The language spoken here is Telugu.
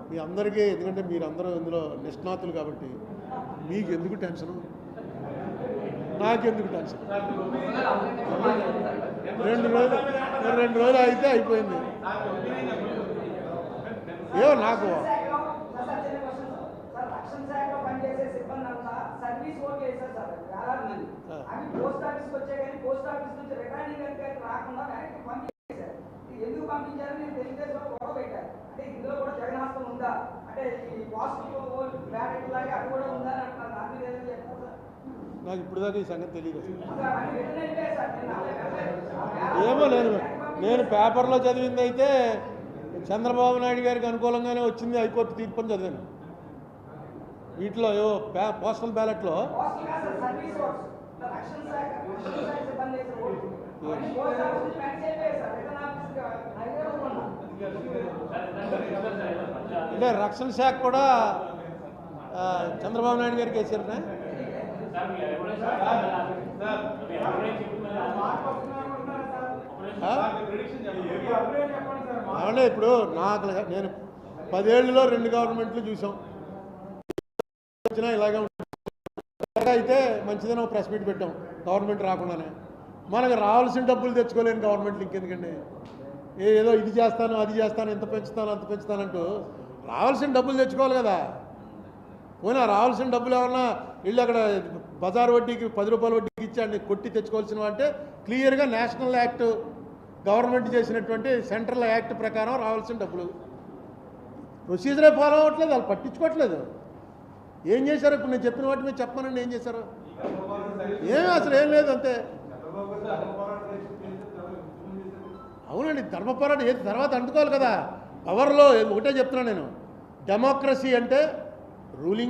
మీ అందరికీ, ఎందుకంటే మీరందరూ ఇందులో నిష్ణాతులు కాబట్టి మీకు ఎందుకు టెన్షను, నాకెందుకు టెన్షన్. 2 రోజులు అయితే అయిపోయింది. ఏమో నాకు ఎందుకు పంపించారని నేను తెలుగుదేశం గొడవ పెట్టాను. అంటే ఇందులో కూడా జగన్ హస్తం ఉందా, అంటే ఈ పాజిటివ్ బ్యాడ్ లాగా అది కూడా ఉందా అని అంటున్నారు. దాని మీద ఏదైనా చెప్తారు సార్? నాకు ఇప్పుడు దాకా ఈ సంగతి తెలియదు. ఏమో నేను పేపర్లో చదివింది అయితే చంద్రబాబు నాయుడు గారికి అనుకూలంగానే వచ్చింది హైకోర్టు తీర్పు అని చదివాను. వీటిలో ఏవో పోస్టల్ బ్యాలెట్లో అంటే రక్షణ శాఖ కూడా చంద్రబాబు నాయుడు గారికి వేసారనే. అవునే, ఇప్పుడు నేను 10 ఏళ్ళలో 2 గవర్నమెంట్లు చూసాం. వచ్చినా ఇలాగే అయితే మంచిదని ఒక ప్రెస్ మీట్ పెట్టాం గవర్నమెంట్ రాకుండానే. మనకు రావాల్సిన డబ్బులు తెచ్చుకోలేని గవర్నమెంట్లు ఇంకెందుకండి, ఏదో ఇది చేస్తాను అది చేస్తాను ఇంత పెంచుతాను అంత పెంచుతానంటూ రావాల్సిన డబ్బులు తెచ్చుకోవాలి కదా. పోయినా రావాల్సిన డబ్బులు ఎవరన్నా వీళ్ళు అక్కడ బజార్ వడ్డీకి 10 రూపాయల వడ్డీకి ఇచ్చి అన్ని కొట్టి తెచ్చుకోవాల్సినవి అంటే క్లియర్గా నేషనల్ యాక్ట్ గవర్నమెంట్ చేసినటువంటి సెంట్రల్ యాక్ట్ ప్రకారం రావాల్సిన డబ్బులు. ప్రొసీజరే ఫాలో అవ్వట్లేదు, వాళ్ళు పట్టించుకోవట్లేదు. ఏం చేశారు ఇప్పుడు నేను చెప్పిన వాటి మీద చెప్పమనండి, ఏం చేశారు? ఏమీ అసలు ఏం లేదు, అంతే. అవునండి, ధర్మ పోరాటం ఏది తర్వాత అంటుకోవాలి కదా. పవర్లో ఒకటే చెప్తున్నాను నేను, డెమోక్రసీ అంటే రూలింగ్